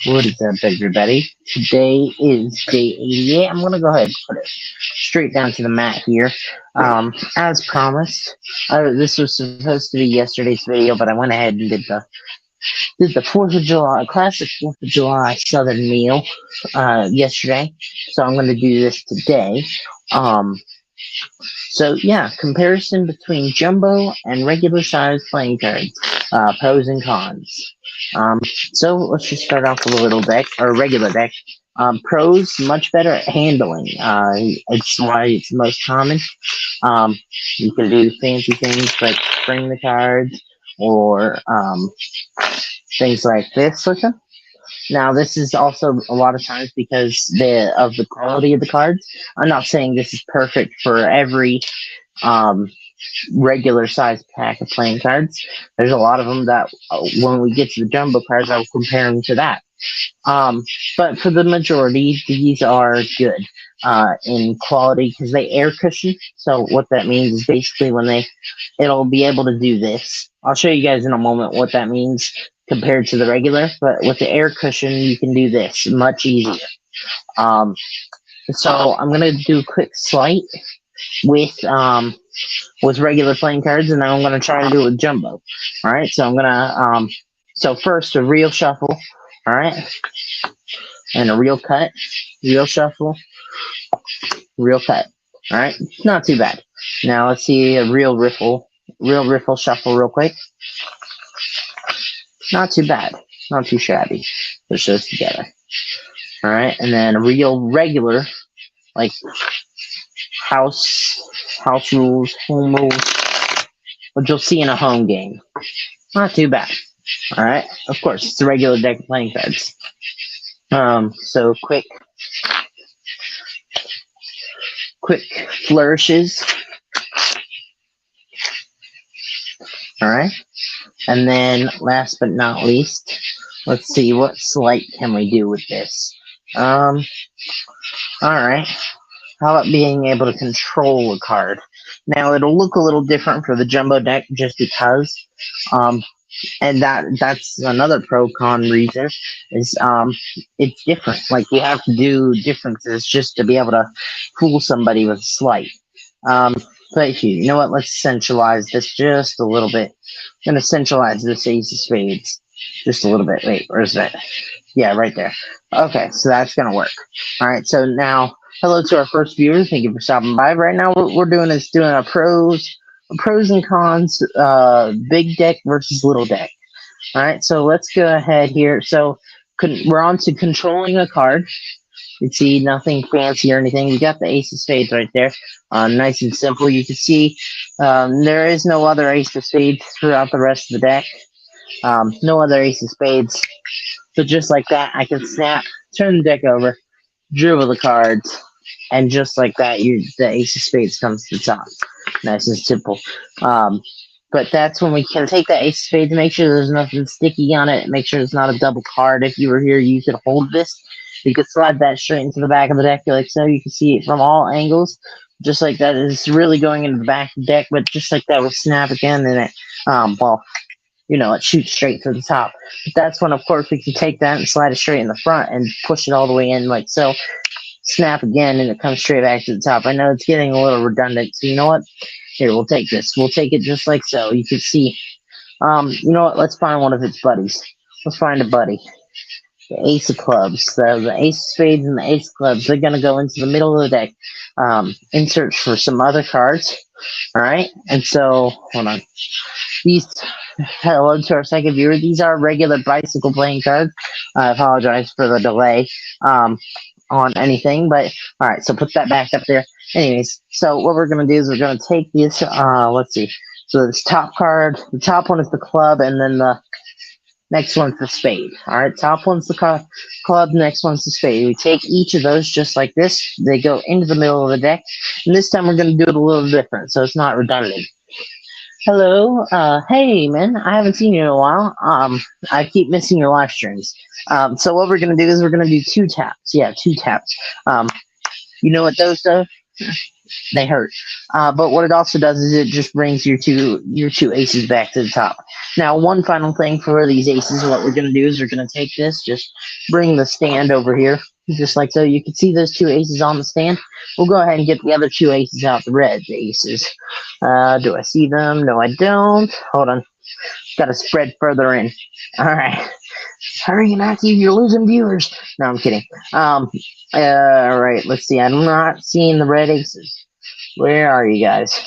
What is up, everybody? Today is day 88. I'm gonna go ahead and put it straight down to the mat here. As promised, this was supposed to be yesterday's video, but I went ahead and did the 4th of July classic 4th of July Southern meal yesterday. So I'm gonna do this today. Um, so yeah, comparison between jumbo and regular size playing cards, pros and cons. So let's just start off with a little deck or regular deck. Pros much better at handling. It's why it's the most common. You can do fancy things like bring the cards or things like this with them. Now, this is also a lot of times because of the quality of the cards. I'm not saying this is perfect for every um, regular size pack of playing cards. There's a lot of them that when we get to the jumbo cards, I'll compare them to that. But for the majority, these are good in quality because they air cushion. So what that means is basically it'll be able to do this. I'll show you guys in a moment what that means compared to the regular, but with the air cushion, you can do this much easier. So I'm gonna do a quick slight with regular playing cards, and then I'm gonna try and do it with jumbo. All right, so I'm gonna so first a real shuffle, all right, and a real cut, real shuffle, real cut. All right, not too bad. Now let's see a real riffle shuffle real quick. Not too bad, not too shabby. Push those together. All right, and then a real regular, like house rules, home rules, which you'll see in a home game. Not too bad. All right, of course, it's a regular deck of playing cards. So quick flourishes. All right, and then last but not least, let's see what sleight can we do with this. All right. How about being able to control a card? Now it'll look a little different for the jumbo deck just because, and that's another pro con reason is it's different. Like you have to do differences just to be able to fool somebody with sleight. But you know what? Let's centralize this just a little bit. I'm gonna centralize this ace of spades just a little bit. Wait, where's that? Yeah, right there. Okay, so that's gonna work. All right, so now hello to our first viewers. Thank you for stopping by. Right now, what we're doing is doing a pros and cons, big deck versus little deck. All right, so let's go ahead here. So we're on to controlling a card. You can see nothing fancy or anything. We got the ace of spades right there. Nice and simple. You can see there is no other ace of spades throughout the rest of the deck. No other ace of spades. So just like that, I can snap, turn the deck over, dribble the cards, and just like that, the ace of spades comes to the top. Nice and simple. But that's when we can take that ace of spades, make sure there's nothing sticky on it, make sure it's not a double card. If you were here, you could hold this. You could slide that straight into the back of the deck like so. You can see it from all angles. Just like that. It's really going into the back of the deck, but just like that, we'll snap again, and it shoots straight to the top. But that's when, of course, we can take that and slide it straight in the front and push it all the way in like so. Snap again, and it comes straight back to the top. I know it's getting a little redundant, so you know what? Here, we'll take this. We'll take it just like so. You can see. You know what? Let's find one of its buddies. Let's find a buddy. The ace of clubs. So the ace of spades and the ace of clubs, they're going to go into the middle of the deck in search for some other cards. All right? And so, hold on. Hello to our second viewer. These are regular bicycle playing cards. I apologize for the delay on anything, but all right, so put that back up there. Anyways, so what we're going to do is we're going to take this, let's see. So this top card, the top one is the club, and then the next one's the spade. All right, top one's the club, next one's the spade. We take each of those just like this. They go into the middle of the deck, and this time we're going to do it a little different, so it's not redundant. Hello, hey man, I haven't seen you in a while. I keep missing your live streams. So what we're gonna do is we're gonna do 2 taps. Yeah, 2 taps. You know what those do? They hurt. But what it also does is it just brings your two aces back to the top. Now, one final thing for these aces, what we're going to do is we're going to take this, just bring the stand over here, just like so. You can see those two aces on the stand. We'll go ahead and get the other two aces out, the red aces. Do I see them? No, I don't. Hold on. Got to spread further in. All right. Hurry, Matthew, you're losing viewers. No, I'm kidding. All right, let's see. I'm not seeing the red aces. Where are you guys?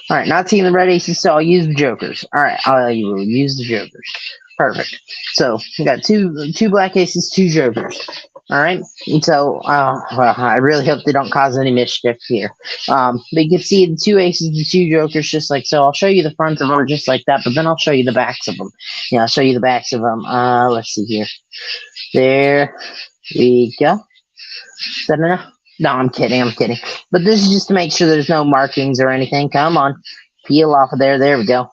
All right, not seeing the red aces, so I'll use the jokers. All right, I'll use the jokers. Perfect. So we got two black aces, two jokers. All right. And so well, I really hope they don't cause any mischief here. But you can see the two aces, the two jokers, just like so. I'll show you the front of them just like that, but then I'll show you the backs of them. Yeah, I'll show you the backs of them. Let's see here. There we go. Is that enough? No, I'm kidding. But this is just to make sure there's no markings or anything. Come on. Peel off of there. There we go.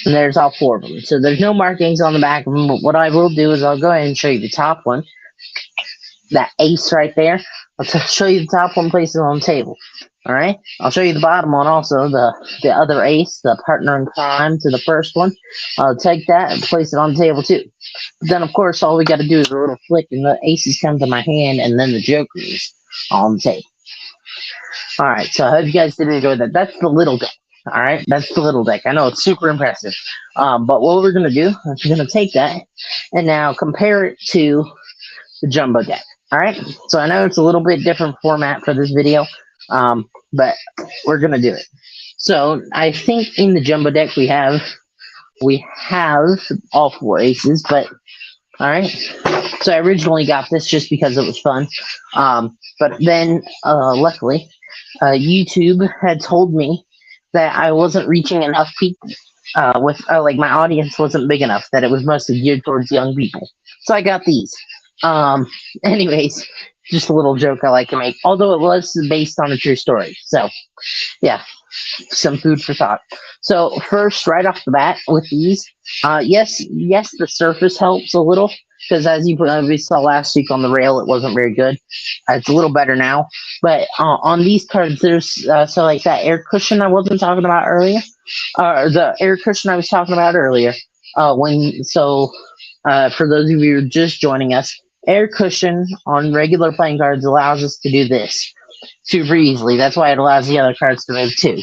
And there's all four of them. So there's no markings on the back of them. But what I will do is I'll go ahead and show you the top one. That ace right there. I'll show you the top one, place it on the table. All right. I'll show you the bottom one also, the other ace, the partner in crime to the first one. I'll take that and place it on the table too. But then, of course, all we got to do is a little flick, and the aces come to my hand, and then the jokers on the table. All right. So I hope you guys did enjoy that. That's the little deck. All right. That's the little deck. I know it's super impressive. But what we're going to do is we're going to take that and now compare it to the jumbo deck. All right. So I know it's a little bit different format for this video, but we're going to do it. So I think in the jumbo deck we have all four aces, but all right. So I originally got this just because it was fun. But then luckily YouTube had told me that I wasn't reaching enough people with like my audience wasn't big enough, that it was mostly geared towards young people. So I got these. Anyways, just a little joke I like to make, although it was based on a true story. So yeah, some food for thought. So first, right off the bat with these, yes, the surface helps a little, because as you probably saw last week on the rail, it wasn't very good. It's a little better now, but on these cards, there's so like that air cushion I wasn't talking about earlier, the air cushion I was talking about earlier. For those of you who are just joining us, air cushion on regular playing cards allows us to do this super easily. That's why it allows the other cards to move too.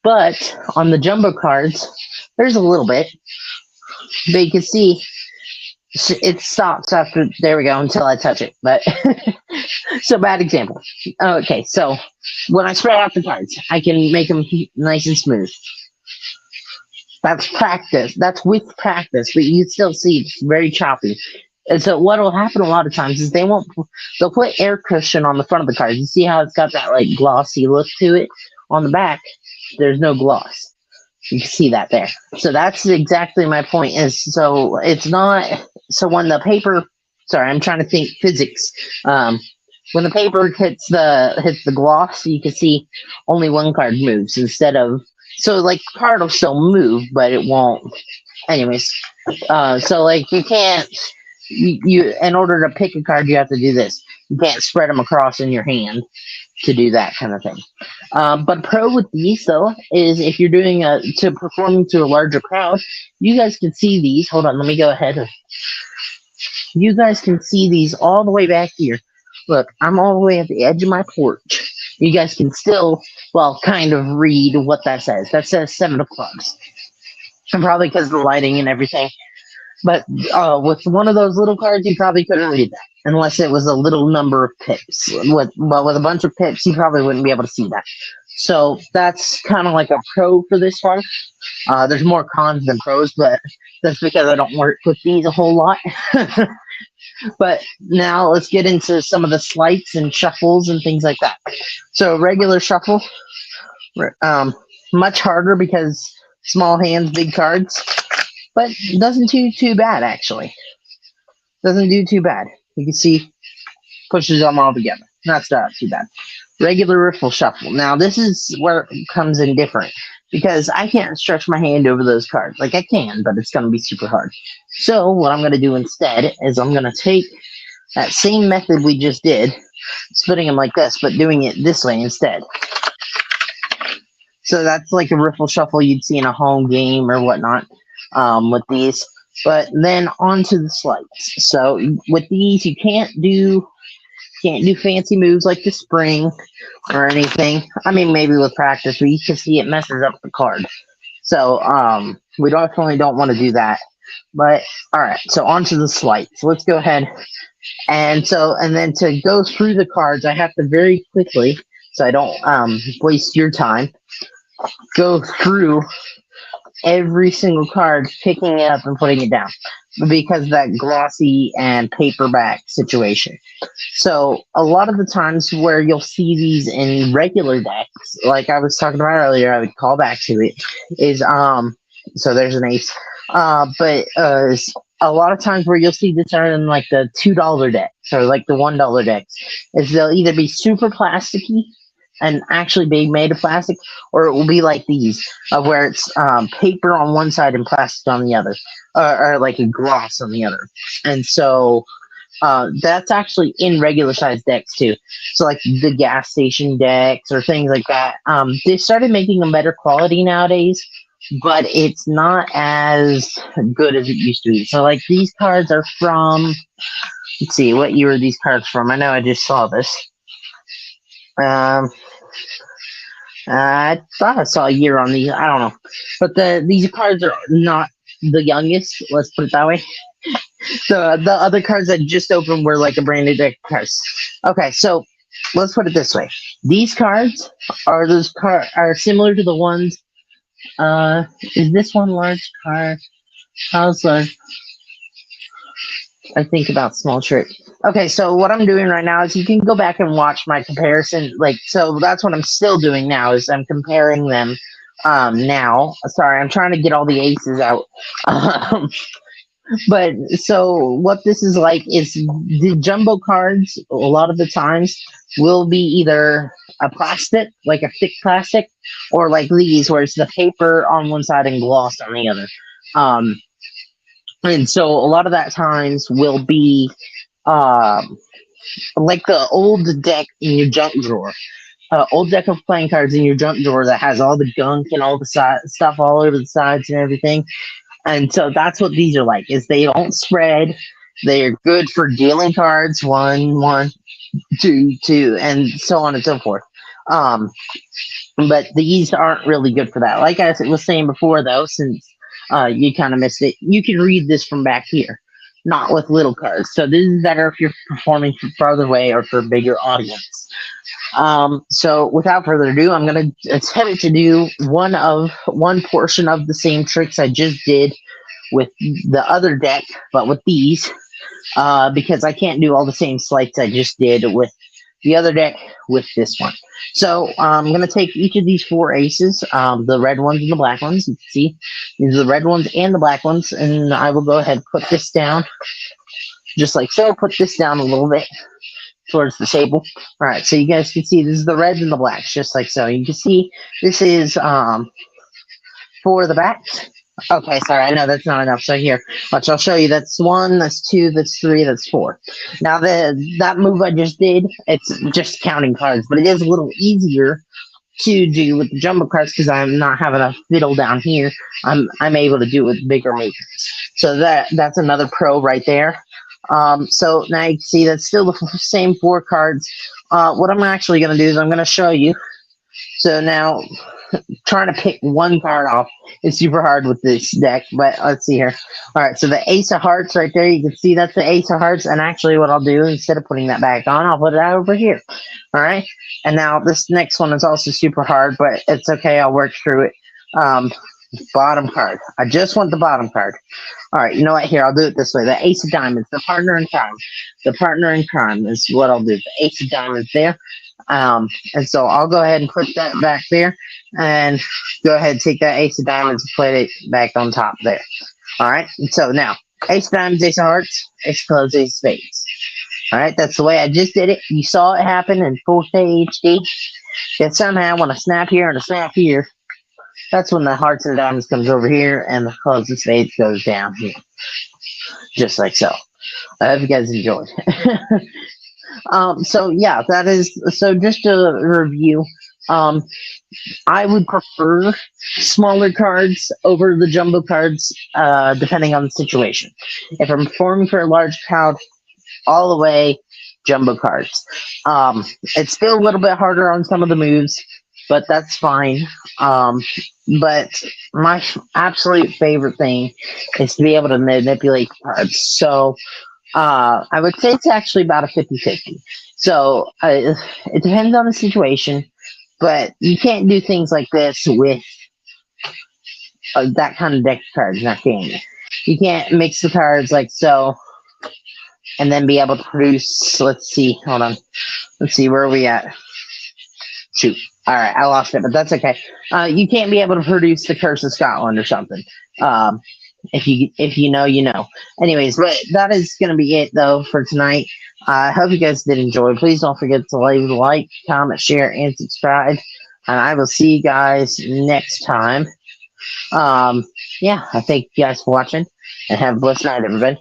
But on the jumbo cards, there's a little bit, but you can see it stops after, there we go, until I touch it. But so bad example. Okay, so when I spread out the cards, I can make them nice and smooth. That's practice. That's with practice, but you still see it's very choppy. And so what will happen a lot of times is they'll put air cushion on the front of the cards. You see how it's got that like glossy look to it? On the back, there's no gloss. You can see that there. So that's exactly my point, is so it's not, so when the paper, sorry, I'm trying to think physics. When the paper hits the gloss, you can see only one card moves instead of, so like the card will still move, but it won't. Anyways, so like you can't, you in order to pick a card, you have to do this. You can't spread them across in your hand to do that kind of thing. But pro with these though is if you're doing performing to a larger crowd, you guys can see these. Hold on, let me go ahead. You guys can see these all the way back here. Look, I'm all the way at the edge of my porch. You guys can still, well, kind of read what that says. That says 7 of clubs. And probably because of the lighting and everything. But with one of those little cards, you probably couldn't read that unless it was a little number of pips. With a bunch of pips, you probably wouldn't be able to see that. So that's kind of like a pro for this one. There's more cons than pros, but that's because I don't work with these a whole lot. But now let's get into some of the sleights and shuffles and things like that. So regular shuffle, much harder because small hands, big cards. But doesn't do too bad, actually. Doesn't do too bad. You can see, pushes them all together. Not too bad. Regular riffle shuffle. Now, this is where it comes in different. Because I can't stretch my hand over those cards. Like, I can, but it's going to be super hard. So, what I'm going to do instead is I'm going to take that same method we just did. splitting them like this, but doing it this way instead. So that's like a riffle shuffle you'd see in a home game or whatnot with these. But then onto the slides. So with these, you can't do fancy moves like the spring or anything. I mean, maybe with practice, but you can see it messes up the card. So we definitely don't want to do that. But all right, so onto the slides. So let's go ahead and then to go through the cards, I have to very quickly, so I don't waste your time, go through every single card, picking it up and putting it down because of that glossy and paperback situation. So a lot of the times where you'll see these in regular decks, like I was talking about earlier, I would call back to it, is so there's an ace. But a lot of times where you'll see this are in like the $2 decks or like the $1 decks, is they'll either be super plasticky and actually be made of plastic, or it will be like these, where it's paper on one side and plastic on the other, or like a gloss on the other. And so that's actually in regular size decks too. So like the gas station decks or things like that. They started making them better quality nowadays, but it's not as good as it used to be. So like these cards are from, let's see, what year are these cards from? I know I just saw this. I thought I saw a year on these. I don't know, but these cards are not the youngest. Let's put it that way. The other cards that just opened were like a brand new deck of cards. Okay, so let's put it this way: these cards are similar to the ones. Is this one large card? How's large? I think about small trick. Okay, so what I'm doing right now is you can go back and watch my comparison. Like, so that's what I'm still doing now is I'm comparing them now. Sorry, I'm trying to get all the aces out. But so what this is like is the jumbo cards a lot of the times will be either a plastic, like a thick plastic, or like these where it's the paper on one side and gloss on the other. And so a lot of that times will be like the old deck in your junk drawer. Old deck of playing cards in your junk drawer that has all the gunk and all the stuff all over the sides and everything. And so that's what these are like, is they don't spread. They're good for dealing cards, 1, 1, 2, 2, and so on and so forth. But these aren't really good for that. Like I was saying before, though, since you kind of missed it, you can read this from back here, not with little cards. So this is better if you're performing from farther away or for a bigger audience. So without further ado, I'm going to attempt to do one portion of the same tricks I just did with the other deck, but with these, because I can't do all the same sleights I just did with the other deck with this one. So I'm going to take each of these 4 aces, the red ones and the black ones. You can see these are the red ones and the black ones, and I will go ahead and put this down just like so. Put this down a little bit towards the table. All right, so you guys can see this is the reds and the blacks, just like so. You can see this is for the backs. Okay, sorry, I know that's not enough. So here, watch, I'll show you. That's 1, that's 2, that's 3, that's 4. Now that move I just did, it's just counting cards, but it is a little easier to do with the jumbo cards because I'm not having a fiddle down here. I'm able to do it with bigger movements. So that's another pro right there. So now you can see that's still the same 4 cards. What I'm actually going to do is I'm going to show you. So now, trying to pick one card off is super hard with this deck, but let's see here. All right, so the Ace of Hearts right there, you can see that's the Ace of Hearts, and actually what I'll do, instead of putting that back on, I'll put it out over here. All right, and now this next one is also super hard, but it's okay, I'll work through it. Bottom card. I just want the bottom card. All right, you know what? Here, I'll do it this way. The Ace of Diamonds, the partner in crime. The partner in crime is what I'll do. The Ace of Diamonds there. And so I'll go ahead and put that back there and go ahead and take that Ace of Diamonds and put it back on top there. All right, and so now, Ace of Diamonds, Ace of Hearts, Ace of Clubs, Ace of Spades. All right, that's the way I just did it. You saw it happen in 4K HD. Yet somehow when I snap here and I snap here, that's when the Hearts and Diamonds comes over here and the Clubs and Spades goes down here. Just like so. I hope you guys enjoyed. So yeah, that is so. Just to review, um, I would prefer smaller cards over the jumbo cards, depending on the situation. If I'm performing for a large crowd, all the way jumbo cards. It's still a little bit harder on some of the moves, but that's fine. Um, but my absolute favorite thing is to be able to manipulate cards. So I would say it's actually about a 50-50. So it depends on the situation, but you can't do things like this with that kind of deck of cards, not game. You can't mix the cards like so and then be able to produce. Let's see, hold on. Let's see, where are we at? Shoot. All right, I lost it, but that's okay. You can't be able to produce the Curse of Scotland or something. If you know, you know. Anyways, but that is going to be it though for tonight. I hope you guys did enjoy. Please don't forget to leave a like, comment, share, and subscribe. And I will see you guys next time. Yeah, I thank you guys for watching, and have a blessed night, everybody.